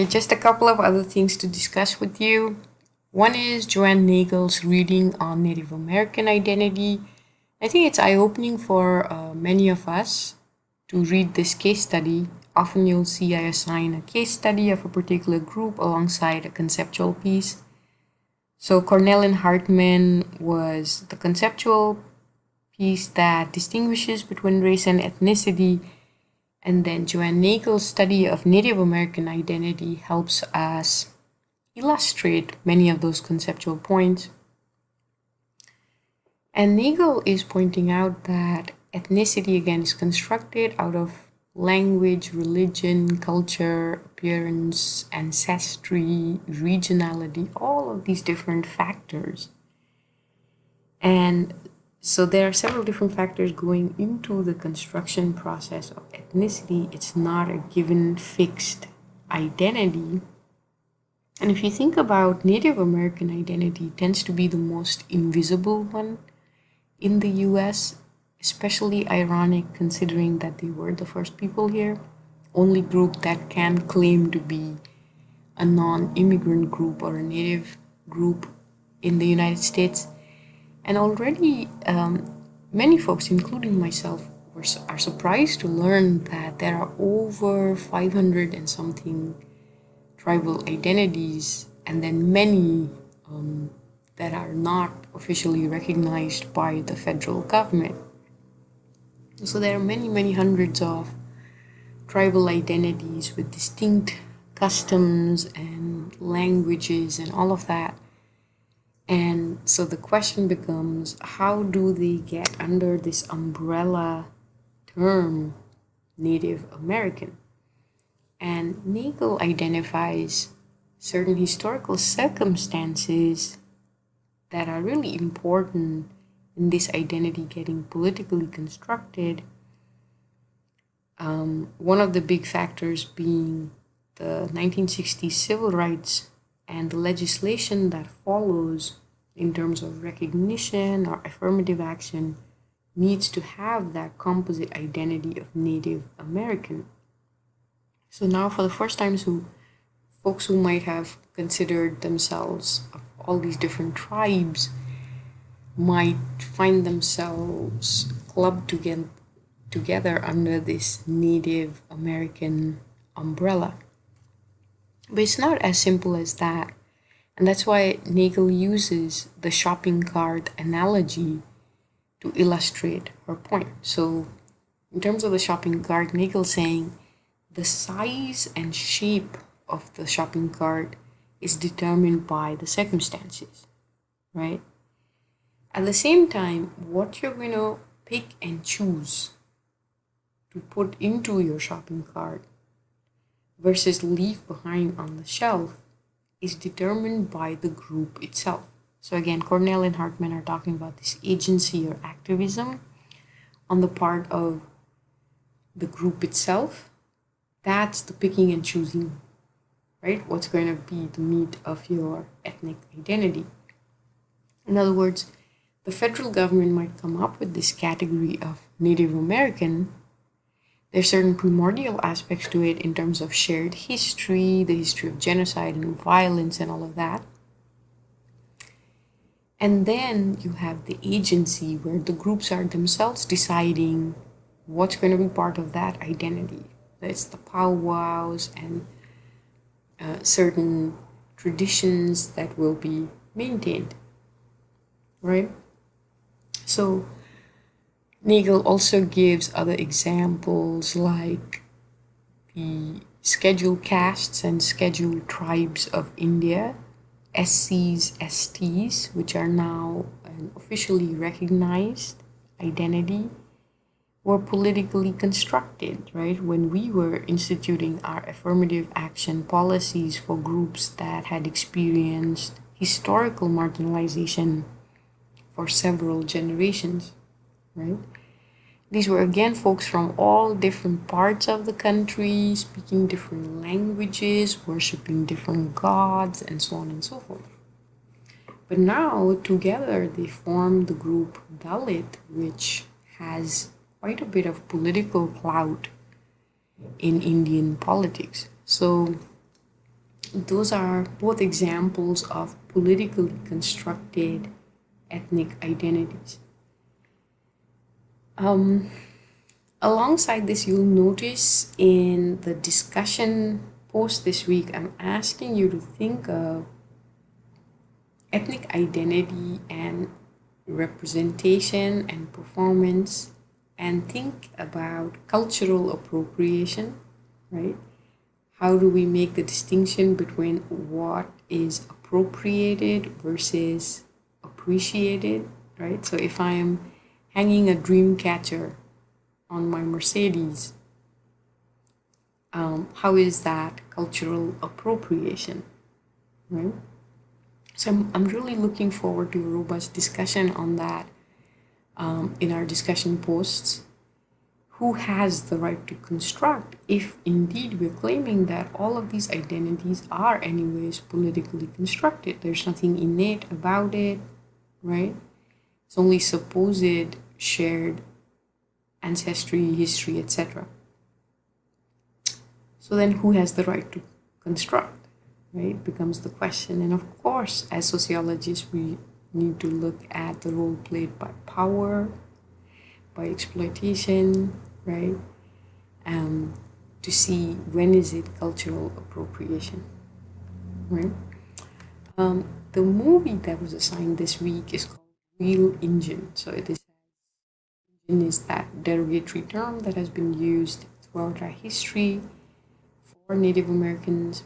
Just a couple of other things to discuss with you. One is Joanne Nagle's reading on Native American identity. I think it's eye opening for many of us to read this case study. Often you'll see I assign a case study of a particular group alongside a conceptual piece. So Cornell and Hartman was the conceptual piece that distinguishes between race and ethnicity. And then Joanne Nagle's study of Native American identity helps us illustrate many of those conceptual points. And Nagle is pointing out that ethnicity again is constructed out of language, religion, culture, appearance, ancestry, regionality, all of these different factors. And so there are several different factors going into the construction process of ethnicity. It's not a given fixed identity. And if you think about Native American identity, it tends to be the most invisible one in the US, especially ironic considering that they were the first people here. Only group that can claim to be a non-immigrant group or a native group in the United States. And already many folks, including myself, are surprised to learn that there are over 500 and something tribal identities, and then many that are not officially recognized by the federal government. So there are many, many hundreds of tribal identities with distinct customs and languages and all of that. And so the question becomes, how do they get under this umbrella term Native American? And Nagle identifies certain historical circumstances that are really important in this identity getting politically constructed. One of the big factors being the 1960s civil rights and the legislation that follows in terms of recognition or affirmative action needs to have that composite identity of Native American. So now for the first time, folks who might have considered themselves of all these different tribes might find themselves clubbed together under this Native American umbrella. But it's not as simple as that. And that's why Nagle uses the shopping cart analogy to illustrate her point. So in terms of the shopping cart, Nagle's saying the size and shape of the shopping cart is determined by the circumstances, right? At the same time, what you're going to pick and choose to put into your shopping cart versus leave behind on the shelf is determined by the group itself. So again, Cornell and Hartman are talking about this agency or activism on the part of the group itself. That's the picking and choosing, right? What's going to be the meat of your ethnic identity. In other words, the federal government might come up with this category of Native American. There's certain primordial aspects to it in terms of shared history, the history of genocide and violence and all of that. And then you have the agency where the groups are themselves deciding what's going to be part of that identity. It's the powwows and certain traditions that will be maintained, right? So Nagle also gives other examples like the scheduled castes and scheduled tribes of India, SCs, STs, which are now an officially recognized identity, were politically constructed, right? When we were instituting our affirmative action policies for groups that had experienced historical marginalization for several generations, right? These were again folks from all different parts of the country, speaking different languages, worshiping different gods, and so on and so forth. But now, together, they form the group Dalit, which has quite a bit of political clout in Indian politics. So those are both examples of politically constructed ethnic identities. Um, Alongside this, you'll notice in the discussion post this week, I'm asking you to think of ethnic identity and representation and performance, and think about cultural appropriation, right? How do we make the distinction between what is appropriated versus appreciated, right? So if I'm hanging a dream catcher on my Mercedes, how is that cultural appropriation, right? So I'm really looking forward to a robust discussion on that in our discussion posts. Who has the right to construct if indeed we're claiming that all of these identities are anyways politically constructed? There's nothing innate about it, right? It's only supposed shared ancestry, history, etc. So then who has the right to construct, right? Becomes the question. And of course, as sociologists, we need to look at the role played by power, by exploitation, right? To see when is it cultural appropriation, right? The movie that was assigned this week is called Real Indian. So it is that derogatory term that has been used throughout our history for Native Americans.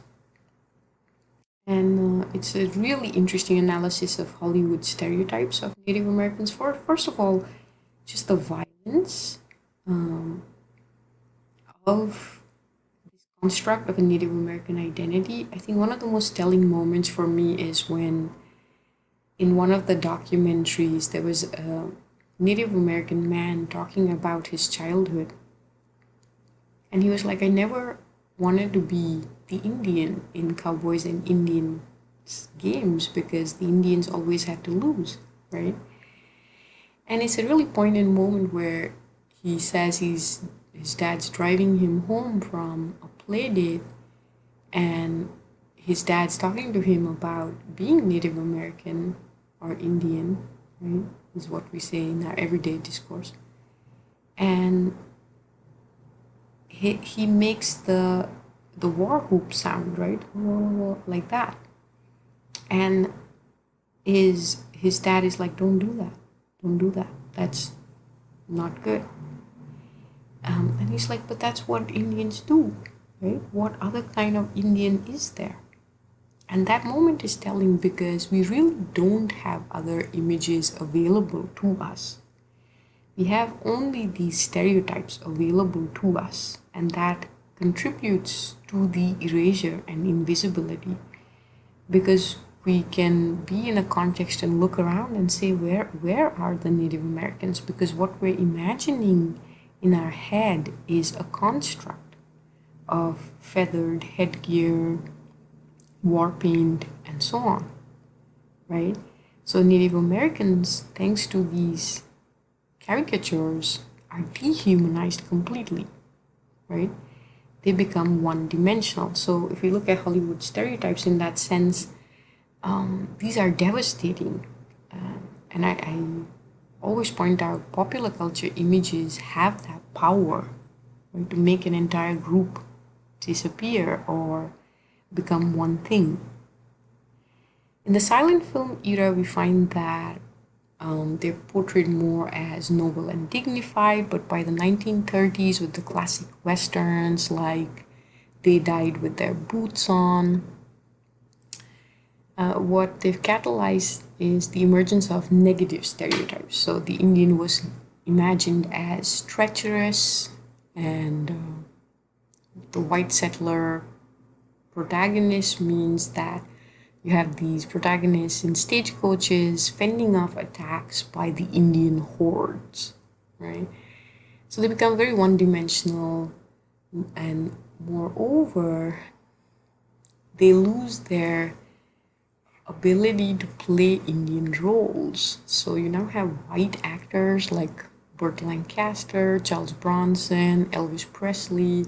And it's a really interesting analysis of Hollywood stereotypes of Native Americans. First of all, just the violence of this construct of a Native American identity. I think one of the most telling moments for me is when, in one of the documentaries, there was a Native American man talking about his childhood. And he was like, I never wanted to be the Indian in Cowboys and Indians games because the Indians always had to lose, right? And it's a really poignant moment where he says his dad's driving him home from a play date, and his dad's talking to him about being Native American or Indian, right? Is what we say in our everyday discourse. And he makes the war whoop sound, right? Like that. And his dad is like, don't do that. Don't do that. That's not good. And he's like, but that's what Indians do, right? What other kind of Indian is there? And that moment is telling because we really don't have other images available to us. We have only these stereotypes available to us, and that contributes to the erasure and invisibility, because we can be in a context and look around and say, where are the Native Americans? Because what we're imagining in our head is a construct of feathered headgear, war paint, and so on, right? So Native Americans, thanks to these caricatures, are dehumanized completely, right? They become one-dimensional. So if you look at Hollywood stereotypes in that sense, these are devastating. And I always point out popular culture images have that power, right, to make an entire group disappear or become one thing. In the silent film era, we find that they're portrayed more as noble and dignified, but by the 1930s, with the classic westerns like They Died with Their Boots On, what they've catalyzed is the emergence of negative stereotypes. So the Indian was imagined as treacherous, and the white settler protagonist means that you have these protagonists in stagecoaches fending off attacks by the Indian hordes, right? So they become very one-dimensional, and moreover, they lose their ability to play Indian roles. So you now have white actors like Burt Lancaster, Charles Bronson, Elvis Presley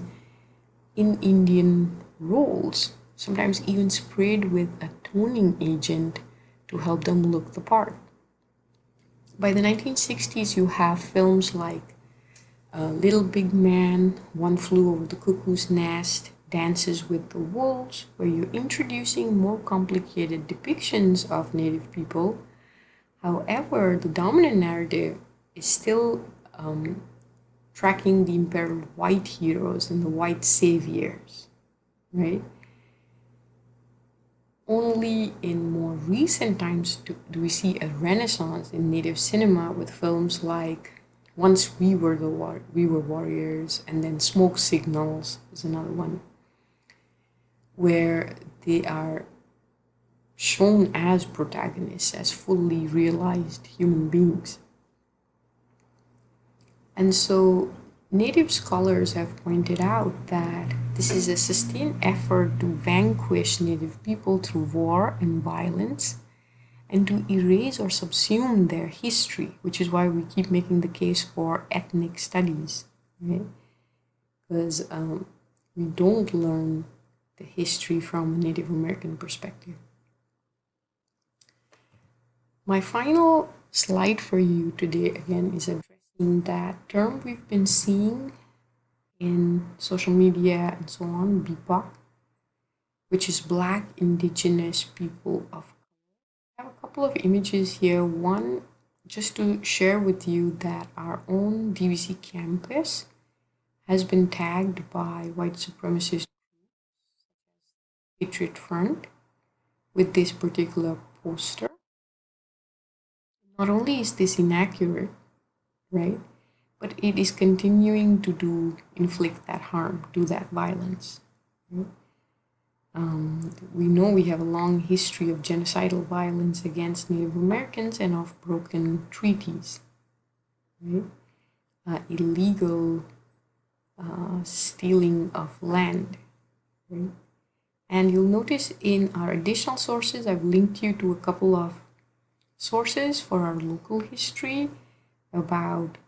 in Indian roles, sometimes even sprayed with a toning agent to help them look the part. By the 1960s, you have films like Little Big Man, One Flew Over the Cuckoo's Nest, Dances with the Wolves, where you're introducing more complicated depictions of Native people. However, the dominant narrative is still tracking the imperial white heroes and the white saviors, right? Only in more recent times do we see a renaissance in Native cinema with films like Once We Were We Were Warriors, and then Smoke Signals is another one, where they are shown as protagonists, as fully realized human beings. And so Native scholars have pointed out that this is a sustained effort to vanquish Native people through war and violence and to erase or subsume their history, which is why we keep making the case for ethnic studies, right? Because we don't learn the history from a Native American perspective. My final slide for you today, again, is addressing that term we've been seeing in social media and so on, BIPOC, which is Black Indigenous People of Color. I have a couple of images here. One, just to share with you that our own DVC campus has been tagged by white supremacist Patriot Front with this particular poster. Not only is this inaccurate, right, but it is continuing to inflict that harm, do that violence. Right? We know we have a long history of genocidal violence against Native Americans and of broken treaties, right? Illegal stealing of land, right? And you'll notice in our additional sources, I've linked you to a couple of sources for our local history about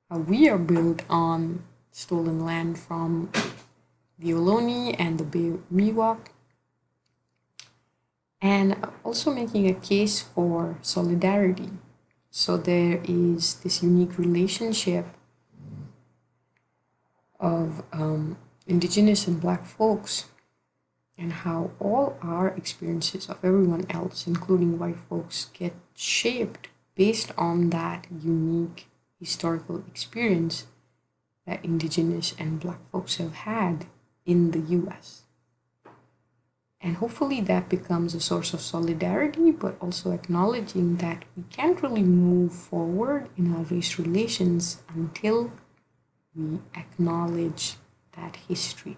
how we are built on stolen land from the Ohlone and the Miwok, and also making a case for solidarity. So there is this unique relationship of Indigenous and Black folks and how all our experiences of everyone else, including white folks, get shaped based on that unique historical experience that Indigenous and Black folks have had in the US. And hopefully that becomes a source of solidarity, but also acknowledging that we can't really move forward in our race relations until we acknowledge that history.